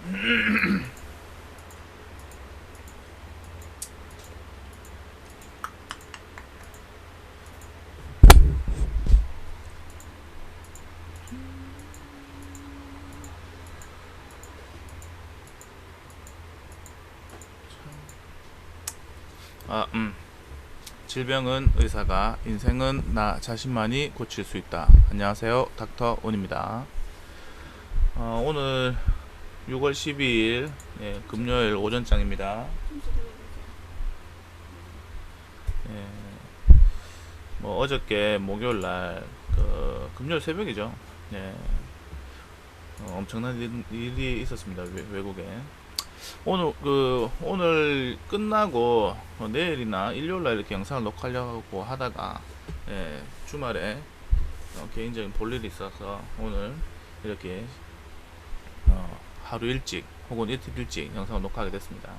아, 질병은 의사가, 인생은 나 자신만이 고칠 수 있다. 안녕하세요, 닥터 온입니다. 오늘 6월 12일 금요일 오전장입니다. 예, 뭐 어저께 목요일날 금요일 새벽이죠. 예, 엄청난 일이 있었습니다. 외국에. 오늘 끝나고 내일이나 일요일날 이렇게 영상을 녹화하려고 하다가 주말에 개인적인 볼 일이 있어서 오늘 이렇게 하루 일찍 혹은 이틀 일찍 영상을 녹화하게 됐습니다.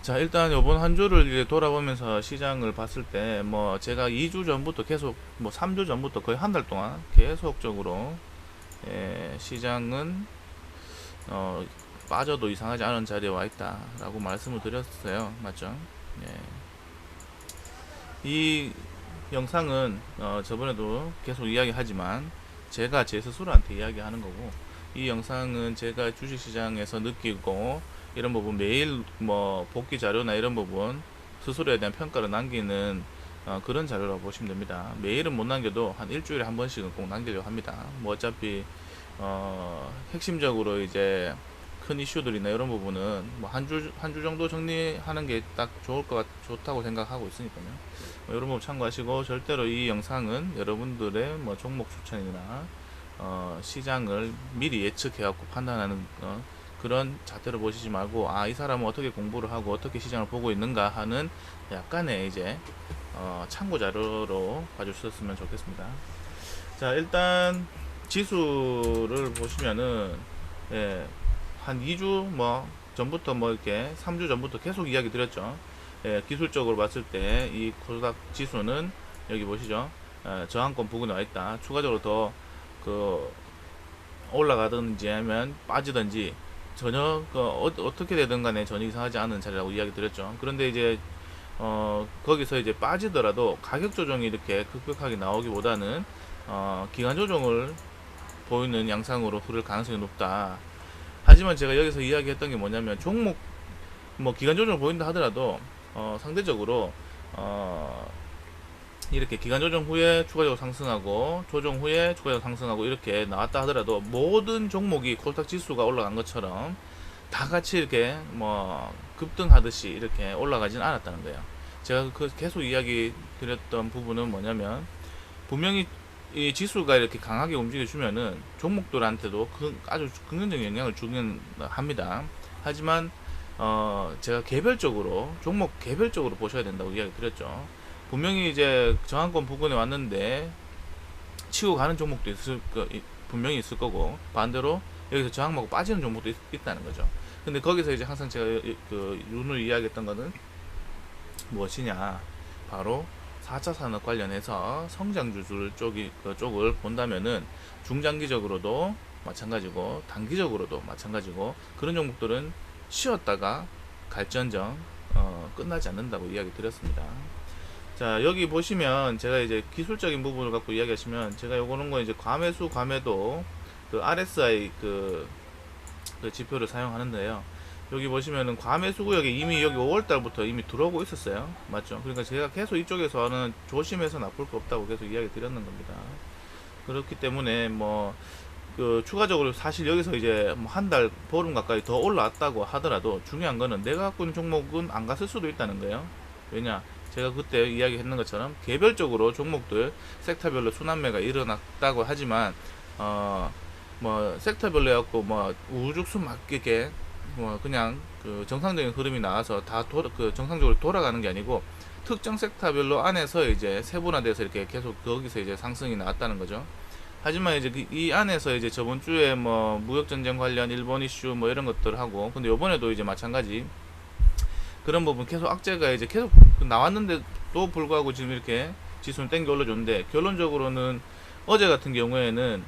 자, 일단 요번 한 주를 이제 돌아보면서 시장을 봤을 때 뭐 제가 2주 전부터 계속 3주 전부터 거의 한 달 동안 계속적으로 시장은 빠져도 이상하지 않은 자리에 와 있다 라고 말씀을 드렸어요. 맞죠? 이 영상은 저번에도 계속 이야기하지만 제가 제 스스로한테 이야기하는 거고, 이 영상은 제가 주식시장에서 느끼고 이런 부분 매일 복귀 자료나 이런 부분 스스로에 대한 평가를 남기는 그런 자료라고 보시면 됩니다. 매일은 못 남겨도 한 일주일에 한 번씩은 꼭 남기려고 합니다. 뭐 어차피 핵심적으로 이제 큰 이슈들이나 이런 부분은 한 주 정도 정리하는 게 딱 좋다고 생각하고 있으니까요. 이런 부분 참고하시고, 절대로 이 영상은 여러분들의 종목 추천이나 시장을 미리 예측해갖고 판단하는 그런 잣대로 보시지 말고, 이 사람은 어떻게 공부를 하고 어떻게 시장을 보고 있는가 하는 약간의 이제 참고 자료로 봐주셨으면 좋겠습니다. 자, 일단 지수를 보시면은 한 2주 전부터 이렇게 3주 전부터 계속 이야기 드렸죠. 기술적으로 봤을 때 이 코스닥 지수는 여기 보시죠. 저항권 부근에 와 있다. 추가적으로 더 올라가든지 아니면 빠지든지 전혀 어떻게 되든 간에 전혀 이상하지 않은 자리라고 이야기 드렸죠. 그런데 이제 거기서 이제 빠지더라도 가격 조정이 이렇게 급격하게 나오기보다는 기간 조정을 보이는 양상으로 흐를 가능성이 높다. 하지만 제가 여기서 이야기했던 게 뭐냐면, 종목 기간 조정을 보인다 하더라도 상대적으로 이렇게 기간 조정 후에 추가적으로 상승하고 조정 후에 추가적으로 상승하고 이렇게 나왔다 하더라도 모든 종목이 코스닥 지수가 올라간 것처럼 다 같이 이렇게 급등하듯이 이렇게 올라가진 않았다는 거예요. 제가 계속 이야기 드렸던 부분은 뭐냐면, 분명히 이 지수가 이렇게 강하게 움직여주면은 종목들한테도 아주 긍정적인 영향을 주긴 합니다. 하지만 제가 종목 개별적으로 보셔야 된다고 이야기 드렸죠. 분명히 이제 저항권 부근에 왔는데 치고 가는 종목도 분명히 있을 거고, 반대로 여기서 저항 먹고 빠지는 종목도 있다는 거죠. 근데 거기서 이제 항상 제가 눈을 이야기했던 거는 무엇이냐, 바로 4차 산업 관련해서 성장주들 쪽을 본다면은 중장기적으로도 마찬가지고 단기적으로도 마찬가지고, 그런 종목들은 쉬었다가 갈전정 끝나지 않는다고 이야기 드렸습니다. 자, 여기 보시면 제가 이제 기술적인 부분을 갖고 이야기하시면, 제가 요거는 거 이제 과매수 과매도 RSI 그 지표를 사용하는데요. 여기 보시면은 과매수 구역에 이미 여기 5월달부터 이미 들어오고 있었어요. 맞죠? 그러니까 제가 계속 이쪽에서는 조심해서 나쁠 거 없다고 계속 이야기 드렸는 겁니다. 그렇기 때문에 추가적으로 사실 여기서 이제 한 달 보름 가까이 더 올라왔다고 하더라도 중요한 거는 내가 갖고 있는 종목은 안 갔을 수도 있다는 거예요. 왜냐? 제가 그때 이야기했는 것처럼 개별적으로 종목들 섹터별로 순환매가 일어났다고 하지만 섹터별로 해갖고 우죽순 맞게 그냥 정상적인 흐름이 나와서 다 정상적으로 돌아가는 게 아니고, 특정 섹터별로 안에서 이제 세분화돼서 이렇게 계속 거기서 이제 상승이 나왔다는 거죠. 하지만 이제 이 안에서 이제 저번 주에 무역 전쟁 관련 일본 이슈 이런 것들 하고, 근데 요번에도 이제 마찬가지 그런 부분 계속 악재가 이제 계속 나왔는데도 불구하고 지금 이렇게 지수는 땡겨 올려줬는데, 결론적으로는 어제 같은 경우에는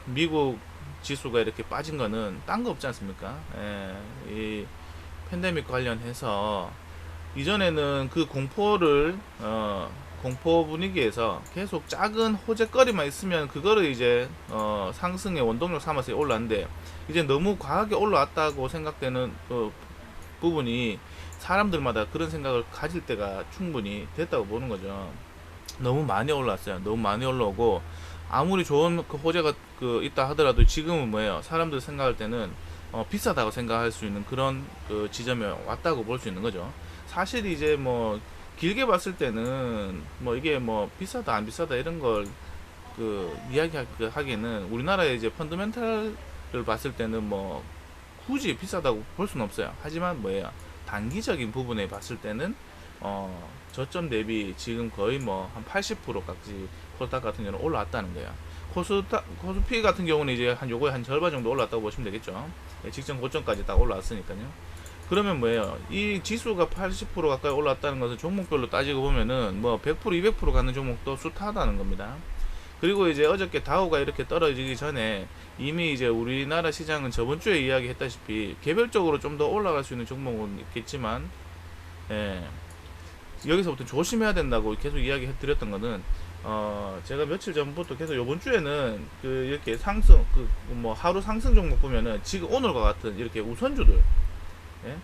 미국 지수가 이렇게 빠진 거는 딴 거 없지 않습니까? 이 팬데믹 관련해서 이전에는 그 공포 분위기에서 계속 작은 호재거리만 있으면 그거를 이제 상승의 원동력 삼아서 올랐는데, 이제 너무 과하게 올라왔다고 생각되는 부분이 사람들마다 그런 생각을 가질 때가 충분히 됐다고 보는 거죠. 너무 많이 올라왔어요. 너무 많이 올라오고, 아무리 좋은 그 호재가 있다 하더라도 지금은 뭐예요? 사람들 생각할 때는 비싸다고 생각할 수 있는 그런 그 지점에 왔다고 볼 수 있는 거죠. 사실 이제 뭐 길게 봤을 때는 뭐 이게 뭐 비싸다 안 비싸다 이런 걸 이야기하기에는, 우리나라의 이제 펀더멘탈을 봤을 때는 뭐 굳이 비싸다고 볼 수는 없어요. 하지만 뭐예요? 단기적인 부분에 봤을 때는 저점 대비 지금 거의 뭐 한 80%까지 코스닥 같은 경우는 올라왔다는 거예요. 코스피 같은 경우는 이제 한 요거의 한 절반 정도 올랐다고 보시면 되겠죠. 직전 고점까지 딱 올라왔으니까요. 그러면 뭐예요? 이 지수가 80% 가까이 올랐다는 것은 종목별로 따지고 보면은 뭐 100%, 200% 가는 종목도 숱하다는 겁니다. 그리고 이제 어저께 다우가 이렇게 떨어지기 전에 이미 이제 우리나라 시장은 저번 주에 이야기했다시피 개별적으로 좀 더 올라갈 수 있는 종목은 있겠지만, 여기서부터 조심해야 된다고 계속 이야기 해드렸던 거는, 제가 며칠 전부터 계속 요번 주에는 이렇게 상승, 뭐 하루 상승 종목 보면은 지금 오늘과 같은 이렇게 우선주들, 예?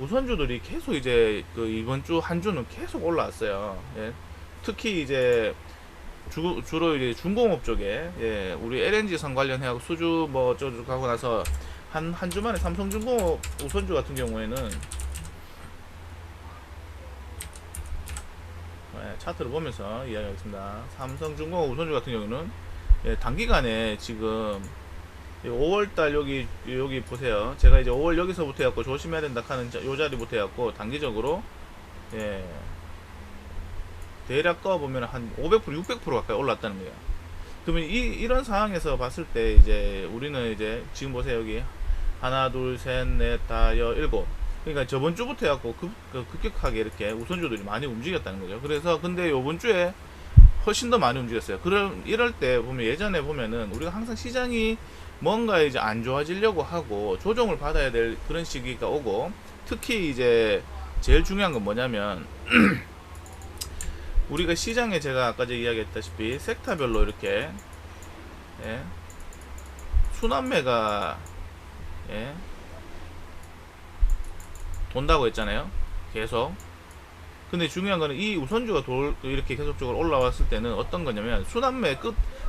우선주들이 계속 이제 이번 주 한 주는 계속 올라왔어요. 예? 특히 이제 주로 이제 중공업 쪽에, 우리 LNG선 관련해하고 수주 뭐 어쩌고 하고 나서 한 주 만에 삼성중공업 우선주 같은 경우에는, 차트를 보면서 이야기하겠습니다. 삼성중공업 우선주 같은 경우는 단기간에 지금 5월달 여기 보세요. 제가 이제 5월 여기서부터 해갖고 조심해야 된다 하는 요 자리부터 해갖고 단기적으로 대략 떠보면 한 500%, 600% 가까이 올랐다는 거예요. 그러면 이런 상황에서 봤을 때 이제 우리는 이제 지금 보세요. 여기 하나, 둘, 셋, 넷, 다, 일곱. 그러니까 저번 주부터 해갖고 급격하게 이렇게 우선주들이 많이 움직였다는 거죠. 그래서 근데 요번 주에 훨씬 더 많이 움직였어요. 이럴 때 보면, 예전에 보면은 우리가 항상 시장이 뭔가 이제 안 좋아지려고 하고 조정을 받아야 될 그런 시기가 오고, 특히 이제 제일 중요한 건 뭐냐면 우리가 시장에, 제가 아까 이야기했다시피 섹터별로 이렇게 순환매가 돈다고 했잖아요. 계속. 근데 중요한 거는 이 우선주가 이렇게 계속적으로 올라왔을 때는 어떤 거냐면, 순환매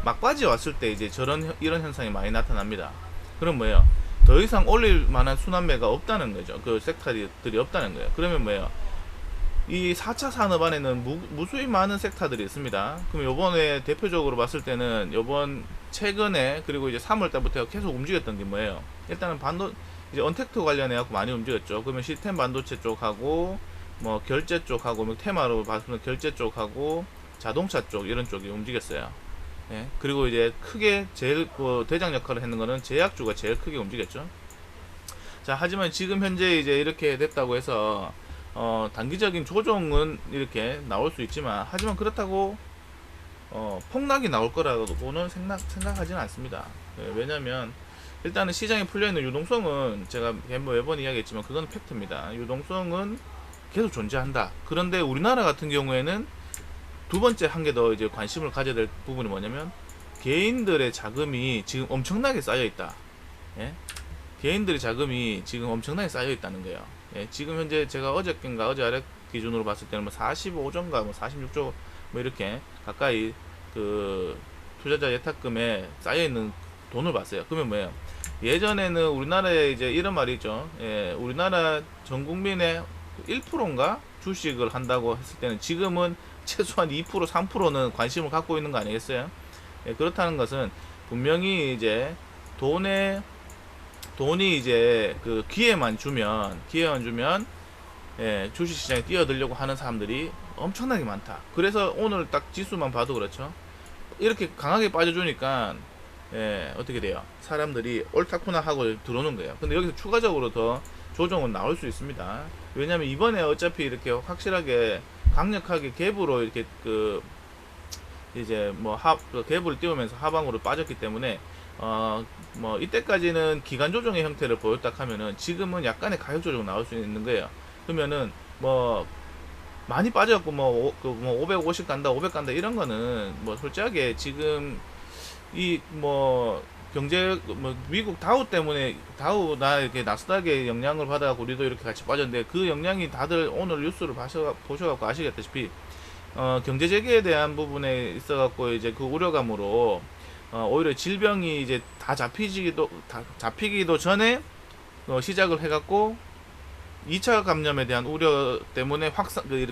막바지 왔을 때 이제 이런 현상이 많이 나타납니다. 그럼 뭐예요? 더 이상 올릴 만한 순환매가 없다는 거죠. 그 섹터들이 없다는 거예요. 그러면 뭐예요? 이 4차 산업 안에는 무수히 많은 섹터들이 있습니다. 그럼 요번에 대표적으로 봤을 때는 최근에, 그리고 이제 3월 달부터 계속 움직였던 게 뭐예요? 일단은 이제 언택트 관련해갖고 많이 움직였죠. 그러면 시스템 반도체 쪽하고 뭐 결제 쪽하고, 뭐 테마로 봤으면 결제 쪽하고 자동차 쪽, 이런 쪽이 움직였어요. 그리고 이제 크게 제일 대장 역할을 했는 거는 제약주가 제일 크게 움직였죠. 자, 하지만 지금 현재 이제 이렇게 됐다고 해서 단기적인 조정은 이렇게 나올 수 있지만, 하지만 그렇다고 폭락이 나올 거라고는 생각하지는 않습니다. 왜냐면 일단은 시장에 풀려있는 유동성은, 제가 매번 이야기했지만 그건 팩트입니다. 유동성은 계속 존재한다. 그런데 우리나라 같은 경우에는 두 번째 한 개 더 이제 관심을 가져야 될 부분이 뭐냐면, 개인들의 자금이 지금 엄청나게 쌓여 있다. 개인들의 자금이 지금 엄청나게 쌓여 있다는 거예요. 지금 현재 제가 어제 아래 기준으로 봤을 때는 뭐 45조인가 뭐 46조 뭐 이렇게 가까이 투자자 예탁금에 쌓여 있는 돈을 봤어요. 그러면 뭐예요? 예전에는 우리나라에 이제 이런 말이 있죠. 우리나라 전 국민의 1%인가 주식을 한다고 했을 때는 지금은 최소한 2%, 3%는 관심을 갖고 있는 거 아니겠어요? 그렇다는 것은 분명히 이제 돈이 이제 기회만 주면 주식시장에 뛰어들려고 하는 사람들이 엄청나게 많다. 그래서 오늘 딱 지수만 봐도 그렇죠. 이렇게 강하게 빠져주니까 어떻게 돼요? 사람들이 옳다구나 하고 들어오는 거예요. 근데 여기서 추가적으로 더 조정은 나올 수 있습니다. 왜냐면 이번에 어차피 이렇게 확실하게 강력하게 갭으로 이렇게 이제 뭐 갭을 띄우면서 하방으로 빠졌기 때문에 뭐 이때까지는 기간 조정의 형태를 보였다 하면은 지금은 약간의 가격 조정 나올 수 있는 거예요. 그러면은 뭐 많이 빠져갖고 뭐 550 간다 500 간다 이런 거는 뭐 솔직하게 지금 이 뭐 경제 뭐 미국 다우 때문에 다우나 이렇게 나스닥의 영향을 받아갖고 우리도 이렇게 같이 빠졌는데, 그 영향이 다들 오늘 뉴스를 보셔갖고 아시겠다시피 경제 재개에 대한 부분에 있어갖고 이제 그 우려감으로 오히려 질병이 이제 다 잡히기도 전에 시작을 해갖고 2차 감염에 대한 우려 때문에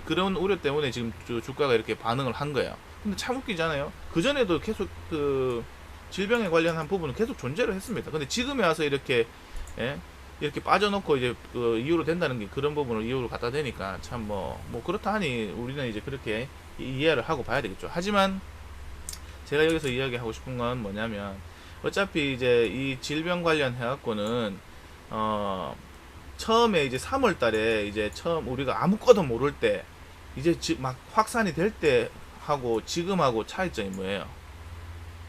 그런 우려 때문에 지금 주가가 이렇게 반응을 한 거예요. 근데 참 웃기잖아요. 그 전에도 계속 그 질병에 관련한 부분은 계속 존재를 했습니다. 근데 지금에 와서 이렇게 이렇게 빠져놓고 이제 그 이유로 된다는 게 그런 부분을 이유로 갖다 대니까 참 뭐 그렇다 하니 우리는 이제 그렇게 이해를 하고 봐야 되겠죠. 하지만 제가 여기서 이야기하고 싶은 건 뭐냐면, 어차피 이제 이 질병 관련 해갖고는 처음에 이제 3월 달에 이제 처음 우리가 아무것도 모를 때 이제 막 확산이 될 때 하고 지금하고 차이점이 뭐예요?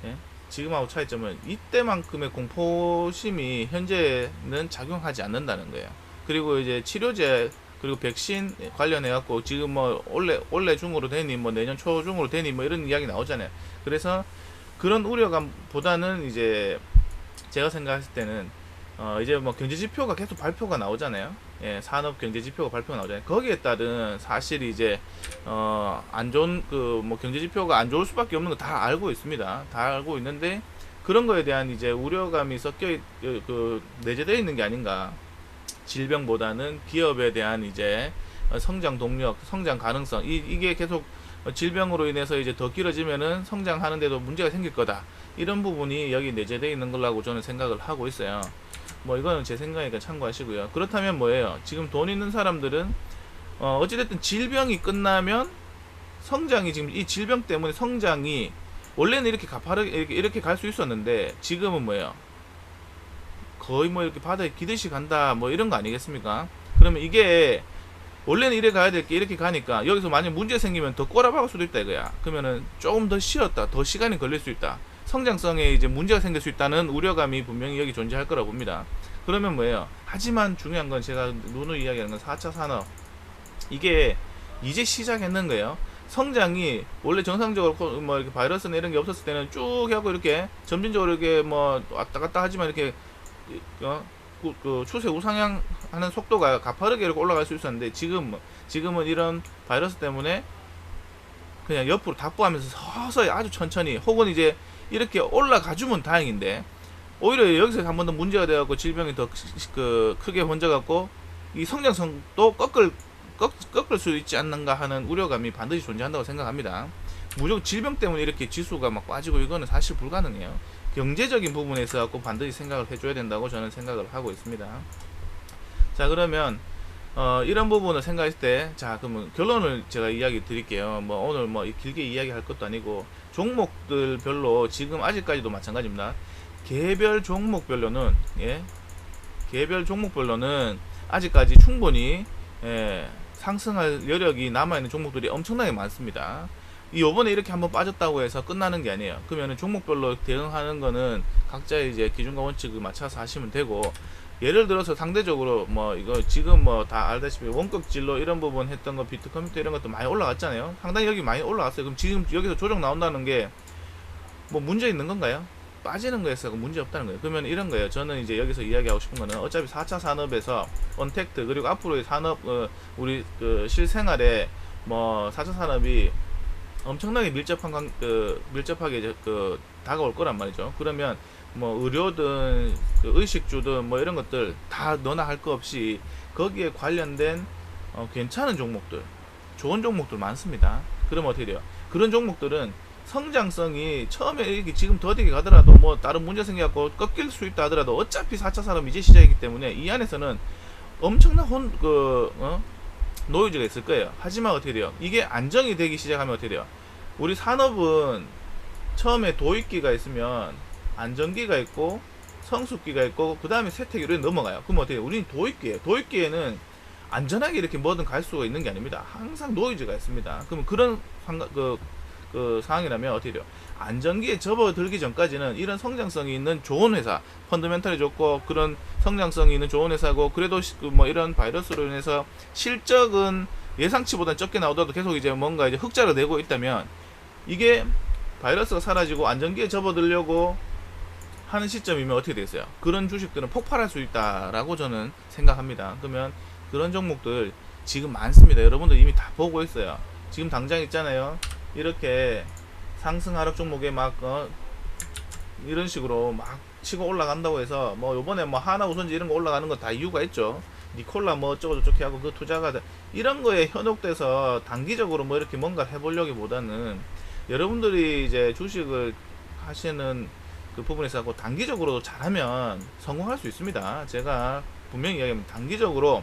예? 지금하고 차이점은 이때만큼의 공포심이 현재는 작용하지 않는다는 거예요. 그리고 이제 치료제 그리고 백신 관련해 갖고 지금 뭐 올해 중으로 되니 뭐 내년 초 중으로 되니 뭐 이런 이야기 나오잖아요. 그래서 그런 우려감보다는 이제 제가 생각했을 때는 이제 뭐 경제 지표가 계속 발표가 나오잖아요. 예, 산업 경제 지표가 발표가 나오잖아요. 거기에 따른 사실 이제 안 좋은 그 뭐 경제 지표가 안 좋을 수밖에 없는 거 다 알고 있습니다. 다 알고 있는데 그런 거에 대한 이제 우려감이 섞여 내재되어 있는 게 아닌가. 질병보다는 기업에 대한 이제 성장 동력, 성장 가능성, 이게 계속 질병으로 인해서 이제 더 길어지면은 성장하는데도 문제가 생길 거다. 이런 부분이 여기 내재되어 있는 걸라고 저는 생각을 하고 있어요. 뭐 이거는 제 생각이니까 참고하시고요. 그렇다면 뭐예요? 지금 돈 있는 사람들은 어찌됐든 질병이 끝나면 성장이, 지금 이 질병 때문에 성장이 원래는 이렇게 가파르게 이렇게 갈 수 있었는데 지금은 뭐예요? 거의 뭐 이렇게 바다에 기듯이 간다 뭐 이런 거 아니겠습니까? 그러면 이게 원래는 이래 가야 될 게 이렇게 가니까 여기서 만약 문제 생기면 더 꼬라박을 수도 있다 이거야. 그러면은 조금 더 쉬었다, 더 시간이 걸릴 수 있다, 성장성에 이제 문제가 생길 수 있다는 우려감이 분명히 여기 존재할 거라고 봅니다. 그러면 뭐예요? 하지만 중요한 건 제가 누누이 이야기하는 건 4차 산업, 이게 이제 시작했는 거예요. 성장이 원래 정상적으로 뭐 이렇게 바이러스나 이런 게 없었을 때는 쭉 하고 이렇게 점진적으로 이렇게 뭐 왔다 갔다 하지만 이렇게 그 추세 우상향하는 속도가 가파르게 이렇게 올라갈 수 있었는데 지금은 이런 바이러스 때문에 그냥 옆으로 답부하면서 서서히 아주 천천히, 혹은 이제 이렇게 올라가주면 다행인데 오히려 여기서 한 번 더 문제가 돼갖고 질병이 더 크게 번져갖고 이 성장성도 꺾을 수 있지 않는가 하는 우려감이 반드시 존재한다고 생각합니다. 무조건 질병 때문에 이렇게 지수가 막 빠지고 이거는 사실 불가능해요. 경제적인 부분에 있어 갖고 반드시 생각을 해줘야 된다고 저는 생각을 하고 있습니다. 자, 그러면 이런 부분을 생각했을 때, 자, 그러면 결론을 제가 이야기 드릴게요. 뭐 오늘 뭐 길게 이야기할 것도 아니고, 종목들 별로 지금 아직까지도 마찬가지입니다. 개별 종목별로는 아직까지 충분히 상승할 여력이 남아있는 종목들이 엄청나게 많습니다. 요번에 이렇게 한번 빠졌다고 해서 끝나는 게 아니에요. 그러면은 종목별로 대응하는 거는 각자의 이제 기준과 원칙을 맞춰서 하시면 되고, 예를 들어서 상대적으로 뭐 이거 지금 뭐 다 알다시피 원격 진로 이런 부분 했던 거, 비트 컴퓨터 이런 것도 많이 올라갔잖아요. 상당히 여기 많이 올라갔어요. 그럼 지금 여기서 조정 나온다는 게 뭐 문제 있는 건가요? 빠지는 거에서 문제 없다는 거예요. 그러면 이런 거예요. 저는 이제 여기서 이야기하고 싶은 거는, 어차피 4차 산업에서 언택트, 그리고 앞으로의 산업 우리 그 실생활에 뭐 4차 산업이 엄청나게 밀접하게 이제 다가올 거란 말이죠. 그러면 뭐 의료든 의식주든 뭐 이런 것들 다 너나 할 거 없이 거기에 관련된 괜찮은 종목들, 좋은 종목들 많습니다. 그러면 어떻게 돼요? 그런 종목들은 성장성이 처음에 이렇게 지금 더디게 가더라도 뭐 다른 문제 생겨갖고 꺾일 수 있다 하더라도 어차피 4차 산업 이제 시작이기 때문에 이 안에서는 엄청난 노이즈가 있을 거예요. 하지만 어떻게 돼요? 이게 안정이 되기 시작하면 어떻게 돼요? 우리 산업은 처음에 도입기가 있으면 안정기가 있고 성숙기가 있고 그 다음에 세택기로 넘어가요. 그럼 어떻게 돼요? 우리는 도입기예요. 도입기에는 안전하게 이렇게 뭐든 갈 수가 있는 게 아닙니다. 항상 노이즈가 있습니다. 그러면 그런 그 상황이라면 어떻게 돼요? 안전기에 접어들기 전까지는 이런 성장성이 있는 좋은 회사, 펀더멘탈이 좋고 그런 성장성이 있는 좋은 회사고, 그래도 뭐 이런 바이러스로 인해서 실적은 예상치보다 적게 나오더라도 계속 이제 뭔가 이제 흑자를 내고 있다면, 이게 바이러스가 사라지고 안전기에 접어들려고 하는 시점이면 어떻게 되겠어요? 그런 주식들은 폭발할 수 있다라고 저는 생각합니다. 그러면 그런 종목들 지금 많습니다. 여러분들 이미 다 보고 있어요. 지금 당장 있잖아요. 이렇게 상승 하락 종목에 막 이런 식으로 막 치고 올라간다고 해서 뭐 요번에 뭐 하나우선지 이런 거 올라가는 거 다 이유가 있죠. 니콜라 뭐 어쩌고 저쩌고 하고 그 투자가 이런 거에 현혹돼서 단기적으로 뭐 이렇게 뭔가 해보려기보다는, 여러분들이 이제 주식을 하시는 그 부분에서 하고 단기적으로 잘하면 성공할 수 있습니다. 제가 분명히 이야기합니다. 단기적으로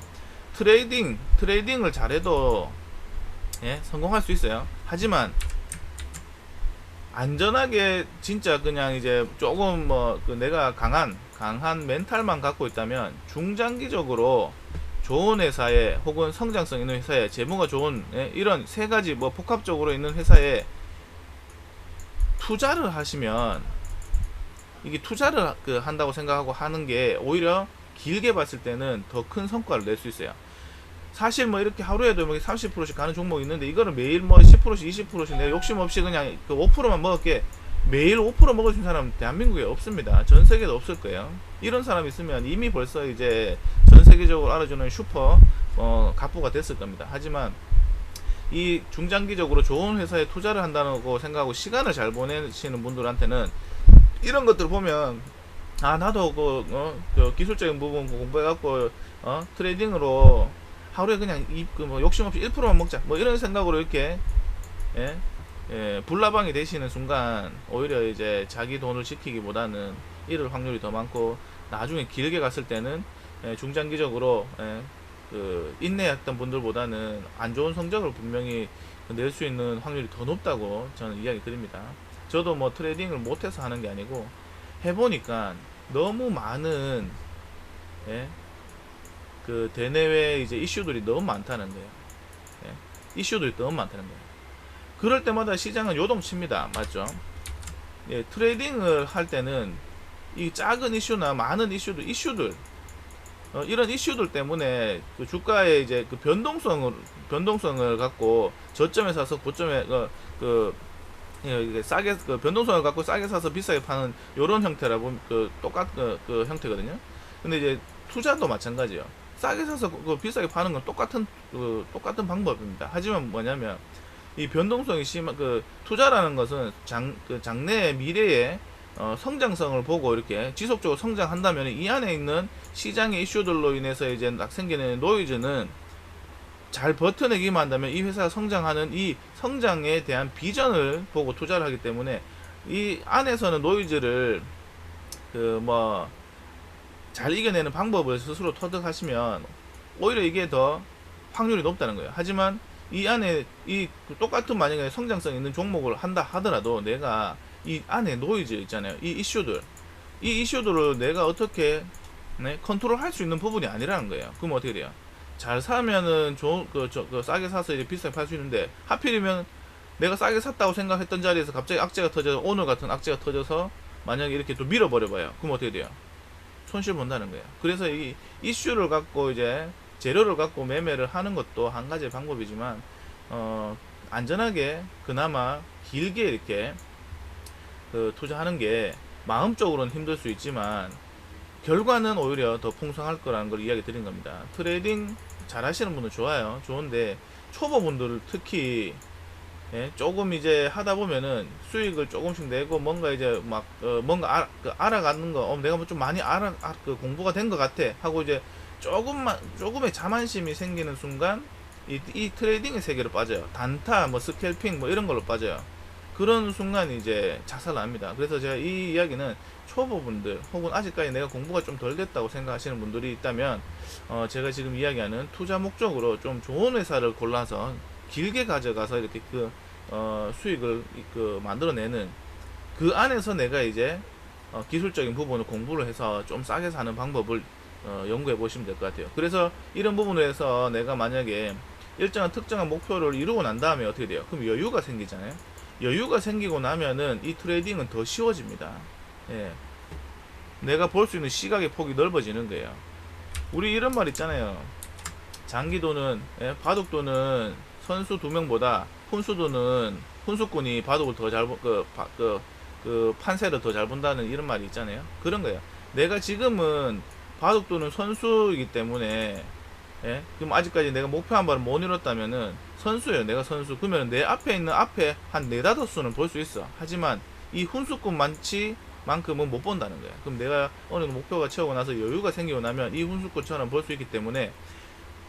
트레이딩을 잘해도 예, 성공할 수 있어요. 하지만 안전하게 진짜 그냥 이제 조금 뭐 그 내가 강한 멘탈만 갖고 있다면 중장기적으로 좋은 회사에, 혹은 성장성 있는 회사에, 재무가 좋은, 예, 이런 세 가지 뭐 복합적으로 있는 회사에 투자를 하시면, 이게 투자를 한다고 생각하고 하는 게 오히려 길게 봤을 때는 더 큰 성과를 낼 수 있어요. 사실 뭐 이렇게 하루에도 뭐 30%씩 가는 종목이 있는데, 이거는 매일 뭐 10%씩 20%씩 내가 욕심 없이 그냥 그 5%만 먹을게, 매일 5% 먹을 수 있는 사람 대한민국에 없습니다. 전 세계도 없을 거예요. 이런 사람 있으면 이미 벌써 이제 전 세계적으로 알아주는 슈퍼 갑부가 됐을 겁니다. 하지만 이 중장기적으로 좋은 회사에 투자를 한다고 생각하고 시간을 잘 보내시는 분들한테는 이런 것들 보면, 아 나도 그 기술적인 부분 공부해갖고 트레이딩으로 하루에 그냥 뭐 욕심 없이 1%만 먹자, 뭐 이런 생각으로 이렇게 불나방이 되시는 순간 오히려 이제 자기 돈을 지키기보다는 잃을 확률이 더 많고, 나중에 길게 갔을 때는 중장기적으로 그 인내했던 분들보다는 안 좋은 성적을 분명히 낼 수 있는 확률이 더 높다고 저는 이야기 드립니다. 저도 뭐 트레이딩을 못해서 하는 게 아니고 해보니까 너무 많은 그 대내외 이제 이슈들이 너무 많다는 거예요. 이슈들이 너무 많다는 거예요. 그럴 때마다 시장은 요동칩니다. 맞죠? 트레이딩을 할 때는 이 작은 이슈나 많은 이슈들 이런 이슈들 때문에 그 주가의 이제 그 변동성을 갖고 저점에 사서 고점에 싸게 변동성을 갖고 싸게 사서 비싸게 파는 요런 형태라고 똑같은 형태거든요. 근데 이제 투자도 마찬가지예요. 싸게 사서 비싸게 파는 건 똑같은 방법입니다. 하지만 뭐냐면 이 변동성이 심한 투자라는 것은 장래의 미래의 성장성을 보고 이렇게 지속적으로 성장한다면, 이 안에 있는 시장의 이슈들로 인해서 이제 생기는 노이즈는 잘 버텨내기만 한다면 이 회사가 성장하는 이 성장에 대한 비전을 보고 투자를 하기 때문에, 이 안에서는 노이즈를 잘 이겨내는 방법을 스스로 터득하시면 오히려 이게 더 확률이 높다는 거예요. 하지만 이 안에 이 똑같은 만약에 성장성 있는 종목을 한다 하더라도 내가 이 안에 노이즈 있잖아요. 이 이슈들을 내가 어떻게 컨트롤 할 수 있는 부분이 아니라는 거예요. 그럼 어떻게 돼요? 잘 사면은 싸게 사서 이제 비싸게 팔 수 있는데, 하필이면 내가 싸게 샀다고 생각했던 자리에서 갑자기 악재가 터져서, 오늘 같은 악재가 터져서 만약에 이렇게 또 밀어버려 봐요. 그럼 어떻게 돼요? 손실 본다는 거예요. 그래서 이 이슈를 갖고 이제 재료를 갖고 매매를 하는 것도 한 가지의 방법이지만, 안전하게 그나마 길게 이렇게 투자하는 게 마음적으로는 힘들 수 있지만 결과는 오히려 더 풍성할 거라는 걸 이야기 드린 겁니다. 트레이딩 잘 하시는 분은 좋은데 초보분들 특히 조금 이제 하다 보면은 수익을 조금씩 내고 뭔가 이제 뭔가 알아가는 거, 내가 뭐 좀 많이 공부가 된 것 같아 하고 이제 조금의 자만심이 생기는 순간 이 트레이딩의 세계로 빠져요. 단타, 스캘핑 이런 걸로 빠져요. 그런 순간 이제 작살납니다. 그래서 제가 이 이야기는 초보분들 혹은 아직까지 내가 공부가 좀 덜 됐다고 생각하시는 분들이 있다면, 제가 지금 이야기하는 투자 목적으로 좀 좋은 회사를 골라서 길게 가져가서 이렇게 수익을 만들어내는, 그 안에서 내가 이제 기술적인 부분을 공부를 해서 좀 싸게 사는 방법을 연구해 보시면 될 것 같아요. 그래서 이런 부분에서 내가 만약에 일정한 특정한 목표를 이루고 난 다음에 어떻게 돼요? 그럼 여유가 생기잖아요. 여유가 생기고 나면은 이 트레이딩은 더 쉬워집니다. 예. 내가 볼 수 있는 시각의 폭이 넓어지는 거예요. 우리 이런 말 있잖아요. 장기도는, 예, 바둑도는 선수 2명보다 훈수꾼이 바둑을 더 잘, 판세를 더 잘 본다는 이런 말이 있잖아요. 그런 거예요. 내가 지금은 바둑도는 선수이기 때문에, 예? 그럼 아직까지 내가 목표 한 발을 못 이뤘다면은 선수예요. 내가 선수. 그러면 내 앞에 있는 앞에 한 4~5수는 볼 수 있어. 하지만 이 훈수꾼 만큼은 못 본다는 거야. 그럼 내가 어느 정도 목표가 채우고 나서 여유가 생기고 나면 이 훈수꾼처럼 볼 수 있기 때문에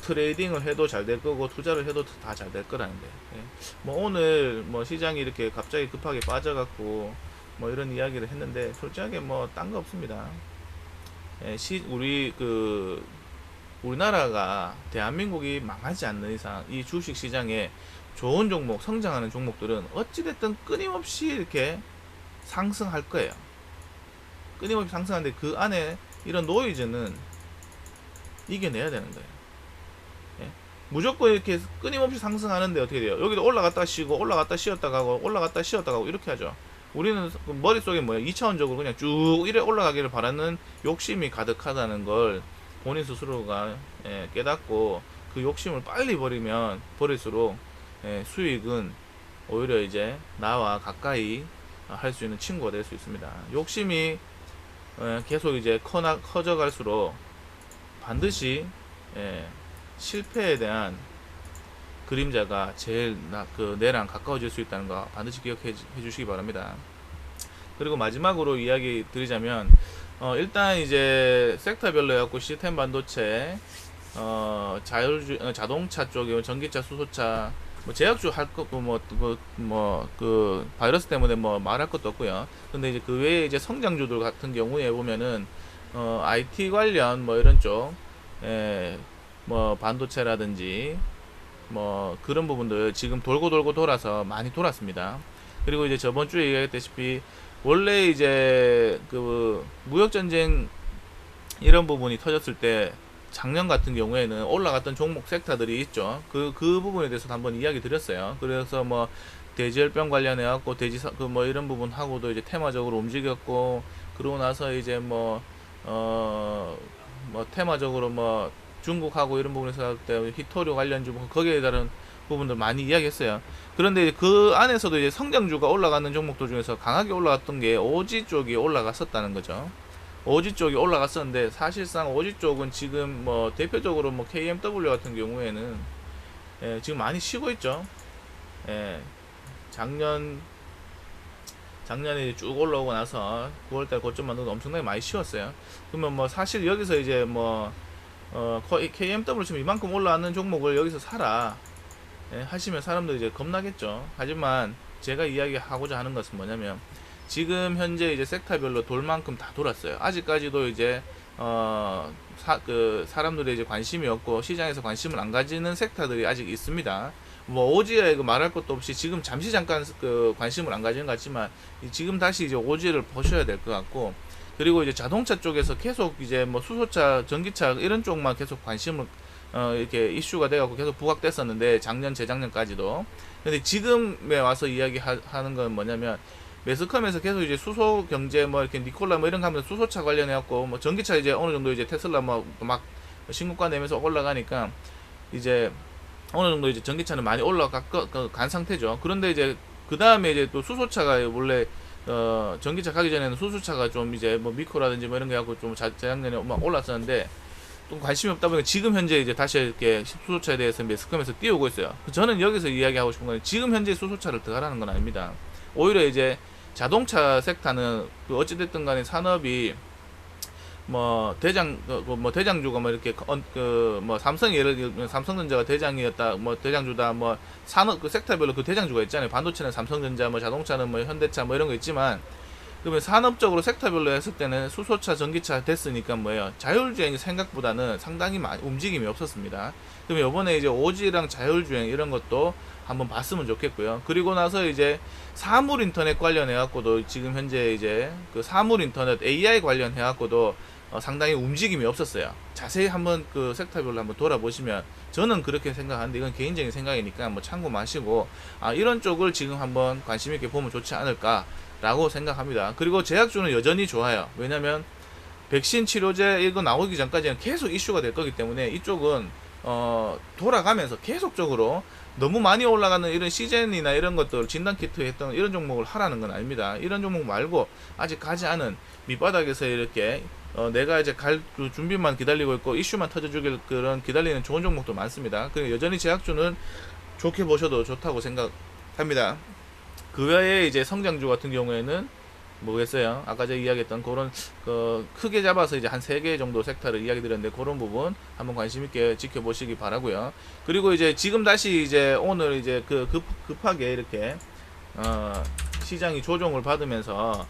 트레이딩을 해도 잘 될 거고 투자를 해도 다 잘 될 거라는 거예요. 예. 뭐 오늘 뭐 시장이 이렇게 갑자기 급하게 빠져갖고 뭐 이런 이야기를 했는데 솔직하게 뭐 딴 거 없습니다. 예, 우리나라가 대한민국이 망하지 않는 이상 이 주식 시장에 좋은 종목, 성장하는 종목들은 어찌됐든 끊임없이 이렇게 상승할 거예요. 끊임없이 상승하는데 그 안에 이런 노이즈는 이겨내야 되는 거예요. 예? 무조건 이렇게 끊임없이 상승하는데 어떻게 돼요? 여기도 올라갔다 쉬고 올라갔다 쉬었다 가고 올라갔다 쉬었다 가고 이렇게 하죠. 우리는 머릿속에 뭐야 2차원적으로 그냥 쭉 이래 올라가기를 바라는 욕심이 가득하다는 걸 본인 스스로가, 예, 깨닫고 그 욕심을 빨리 버릴수록, 예, 수익은 오히려 이제 나와 가까이 할 수 있는 친구가 될 수 있습니다. 욕심이, 예, 계속 이제 커져갈수록 반드시, 예, 실패에 대한 그림자가 제일 내랑 가까워질 수 있다는 거 반드시 기억해 주시기 바랍니다. 그리고 마지막으로 이야기 드리자면, 일단 이제 섹터별로 해갖고 시스템 반도체, 자동차 쪽에 전기차, 수소차, 뭐 제약주 할 거, 그 바이러스 때문에 뭐 말할 것도 없고요. 근데 이제 그 외에 이제 성장주들 같은 경우에 보면은, IT 관련 뭐 이런 쪽, 예, 뭐 반도체라든지 뭐 그런 부분들 지금 돌고 돌아서 많이 돌았습니다. 그리고 이제 저번 주에 얘기했다시피 원래 이제 그 무역전쟁 이런 부분이 터졌을 때 작년 같은 경우에는 올라갔던 종목 섹터들이 있죠. 그 부분에 대해서 한번 이야기 드렸어요. 그래서 뭐 돼지열병 관련해 갖고 뭐 이런 부분하고도 이제 테마적으로 움직였고, 그러고 나서 이제 뭐 테마적으로 뭐 중국하고 이런 부분에서 할 때 히토류 관련주 거기에 따른 부분들 많이 이야기했어요. 그런데 그 안에서도 이제 성장주가 올라가는 종목들 중에서 강하게 올라갔던 게 오지 쪽이 올라갔었다는 거죠. 오지 쪽이 올라갔었는데 사실상 오지 쪽은 지금 뭐 대표적으로 뭐 KMW 같은 경우에는, 예, 지금 많이 쉬고 있죠. 예, 작년에 쭉 올라오고 나서 9월달 고점만 넣어도 엄청나게 많이 쉬었어요. 그러면 뭐 사실 여기서 이제 뭐 KMW 지금 이만큼 올라왔는 종목을 여기서 사라, 예, 하시면 사람들이 이제 겁나겠죠. 하지만 제가 이야기하고자 하는 것은 뭐냐면, 지금 현재 이제 섹터별로 돌 만큼 다 돌았어요. 아직까지도 이제 사람들이 이제 관심이 없고 시장에서 관심을 안 가지는 섹터들이 아직 있습니다. 뭐 오지에 말할 것도 없이 지금 잠깐 관심을 안 가지는 것 같지만 지금 다시 이제 오지를 보셔야 될 것 같고, 그리고 이제 자동차 쪽에서 계속 이제 뭐 수소차, 전기차 이런 쪽만 계속 관심을 이렇게 이슈가 돼갖고 계속 부각됐었는데 작년, 재작년까지도. 근데 지금에 와서 이야기하는 건 뭐냐면, 매스컴에서 계속 이제 수소 경제 뭐 이렇게 니콜라 뭐 이런 거 하면서 수소차 관련해갖고 뭐 전기차 이제 어느 정도 이제 테슬라 뭐 막 신고가 내면서 올라가니까 이제 어느 정도 이제 전기차는 많이 간 상태죠. 그런데 이제 그 다음에 이제 또 수소차가 원래 전기차 가기 전에는 수소차가 좀 이제 뭐 미코라든지 뭐 이런 게 하고 좀 재작년에 막 올랐었는데 또 관심이 없다 보니까 지금 현재 이제 다시 이렇게 수소차에 대해서 매스컴에서 띄우고 있어요. 저는 여기서 이야기하고 싶은 건 지금 현재 수소차를 더 하라는 건 아닙니다. 오히려 이제 자동차 섹터는 어찌됐든 간에 산업이 뭐 대장주가 뭐 이렇게 뭐 삼성이 예를 들면 삼성전자가 대장이었다, 뭐 대장주다, 뭐 산업 그 섹터별로 그 대장주가 있잖아요. 반도체는 삼성전자, 뭐 자동차는 뭐 현대차 뭐 이런 거 있지만, 그러면 산업적으로 섹터별로 했을 때는 수소차, 전기차 됐으니까 뭐예요, 자율주행이 생각보다는 상당히 많이 움직임이 없었습니다. 그러면 이번에 이제 오지랑 자율주행 이런 것도 한번 봤으면 좋겠고요. 그리고 나서 이제 사물 인터넷 관련해 갖고도 지금 현재 이제 그 사물 인터넷 AI 관련해 갖고도 상당히 움직임이 없었어요. 자세히 한번 그 섹터별로 한번 돌아보시면 저는 그렇게 생각하는데 이건 개인적인 생각이니까 뭐 참고 마시고 이런 쪽을 지금 한번 관심 있게 보면 좋지 않을까라고 생각합니다. 그리고 제약주는 여전히 좋아요. 왜냐면 백신 치료제 이거 나오기 전까지는 계속 이슈가 될 거기 때문에 이쪽은 돌아가면서 계속적으로 너무 많이 올라가는 이런 시젠이나 이런 것들 진단키트 했던 이런 종목을 하라는 건 아닙니다. 이런 종목 말고 아직 가지 않은 밑바닥에서 이렇게 내가 이제 갈 준비만 기다리고 있고 이슈만 터져주길 그런 기다리는 좋은 종목도 많습니다. 그리고 여전히 제약주는 좋게 보셔도 좋다고 생각합니다. 그 외에 이제 성장주 같은 경우에는 뭐겠어요? 아까 제가 이야기했던 그런 크게 잡아서 이제 한 3개 정도 섹터를 이야기 드렸는데 그런 부분 한번 관심 있게 지켜보시기 바라고요. 그리고 이제 지금 다시 이제 오늘 이제 급하게 이렇게 시장이 조정을 받으면서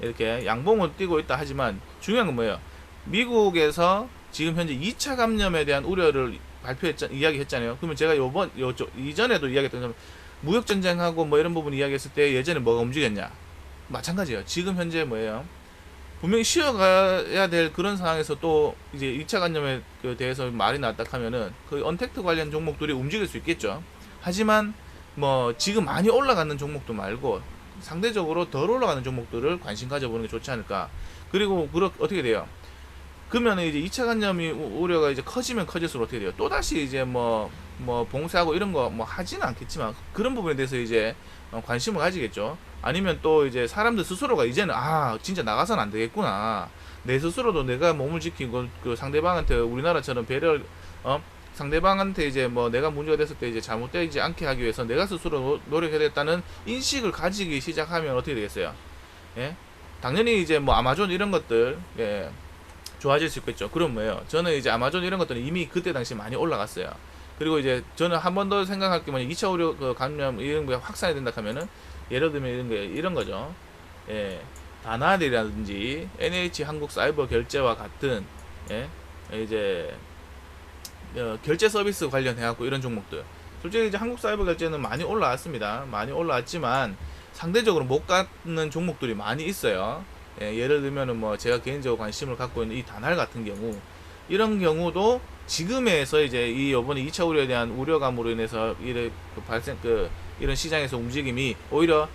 이렇게 양봉을 띄고 있다 하지만 중요한 건 뭐예요? 미국에서 지금 현재 2차 감염에 대한 우려를 이야기했잖아요. 그러면 제가 이전에도 이야기했던 것처럼 무역 전쟁하고 뭐 이런 부분 이야기했을 때 예전에 뭐가 움직였냐? 마찬가지예요. 지금 현재 뭐예요? 분명히 쉬어가야 될 그런 상황에서 또 이제 2차 감염에 대해서 말이 나왔다 하면은 그 언택트 관련 종목들이 움직일 수 있겠죠. 하지만 뭐 지금 많이 올라가는 종목도 말고 상대적으로 덜 올라가는 종목들을 관심 가져보는 게 좋지 않을까. 그리고 어떻게 돼요? 그러면 이제 2차 감염이 우려가 이제 커지면 커질수록 어떻게 돼요? 또다시 이제 뭐 봉쇄하고 이런 거 뭐 하지는 않겠지만 그런 부분에 대해서 이제 관심을 가지겠죠. 아니면 또 이제 사람들 스스로가 이제는 진짜 나가선 안 되겠구나. 내 스스로도 내가 몸을 지키고 그 상대방한테 우리나라처럼 상대방한테 이제 뭐 내가 문제가 됐을 때 이제 잘못되지 않게 하기 위해서 내가 스스로 노력해야겠다는 인식을 가지기 시작하면 어떻게 되겠어요? 예? 당연히 이제 뭐 아마존 이런 것들 좋아질 수 있겠죠. 그럼 뭐예요? 저는 이제 아마존 이런 것들은 이미 그때 당시 많이 올라갔어요. 그리고 이제 저는 한 번 더 생각할 게 뭐냐, 2차 의료 감염 이런 거 확산이 된다 하면은 예를 들면 이런 거죠. 다나리라든지 NH 한국 사이버 결제와 같은 이제 결제 서비스 관련해 갖고 이런 종목들. 솔직히 이제 한국 사이버 결제는 많이 올라왔습니다. 많이 올라왔지만 상대적으로 못 갖는 종목들이 많이 있어요. 예를 들면은 뭐 제가 개인적으로 관심을 갖고 있는 이 다날 같은 경우, 이런 경우도 지금에서 이제 이 요번에 2차 우려에 대한 우려감으로 인해서 이런 시장에서 움직임이 오히려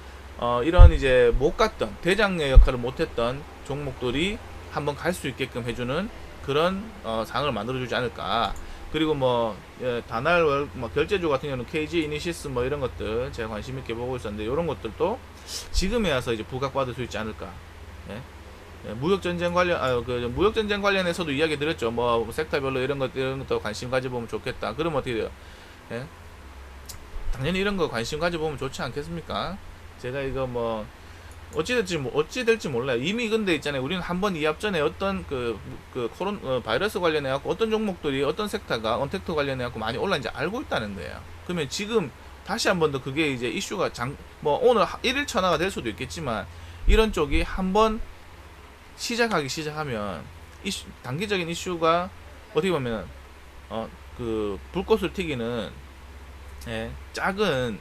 이런 이제 못 갔던 대장의 역할을 못했던 종목들이 한번 갈 수 있게끔 해주는 그런 상황을 만들어주지 않을까. 그리고 다날 결제주 같은 경우는 KG 이니시스 뭐 이런 것들 제가 관심 있게 보고 있었는데 이런 것들도 지금에 와서 이제 부각받을 수 있지 않을까. 무역전쟁 관련해서도 이야기 드렸죠. 뭐 섹터별로 이런 것도 관심 가져보면 좋겠다. 그러면 어떻게 돼요? 당연히 이런 거 관심 가져보면 좋지 않겠습니까? 제가 이거 어찌 될지 몰라요. 이미 근데 있잖아요. 우리는 한번 이 앞전에 어떤 바이러스 관련해 갖고 어떤 종목들이 어떤 섹터가 언택트 관련해 갖고 많이 올라는지 알고 있다는 거예요. 그러면 지금 다시 한 번 더 그게 이제 이슈가 오늘 1일 천하가 될 수도 있겠지만 이런 쪽이 한번 시작하면 단기적인 이슈가 어떻게 보면 불꽃을 튀기는 작은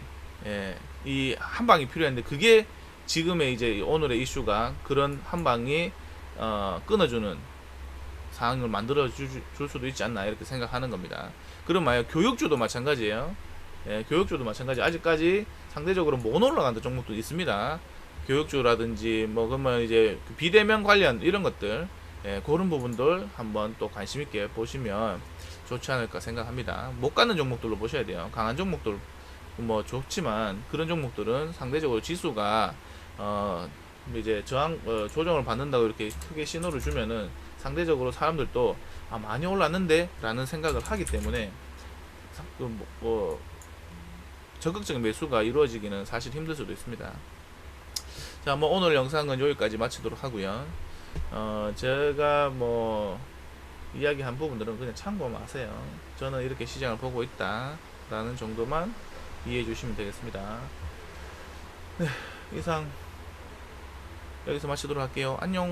이 한 방이 필요한데 그게 지금의 이제 오늘의 이슈가 그런 한 방이 끊어주는 상황을 만들어 줄 수도 있지 않나 이렇게 생각하는 겁니다. 그럼 만약 교육주도 마찬가지예요. 교육주도 마찬가지. 아직까지 상대적으로 못 올라간다 종목도 있습니다. 교육주라든지 그러면 이제 비대면 관련 이런 것들 그런 부분들 한번 또 관심 있게 보시면 좋지 않을까 생각합니다. 못 가는 종목들로 보셔야 돼요. 강한 종목들 좋지만 그런 종목들은 상대적으로 지수가 이제 조정을 받는다고 이렇게 크게 신호를 주면은 상대적으로 사람들도 많이 올랐는데 라는 생각을 하기 때문에 적극적인 매수가 이루어지기는 사실 힘들 수도 있습니다. 자, 오늘 영상은 여기까지 마치도록 하고요. 제가 이야기한 부분들은 그냥 참고만 하세요. 저는 이렇게 시장을 보고 있다 라는 정도만 이해해 주시면 되겠습니다. 네, 이상 여기서 마치도록 할게요. 안녕.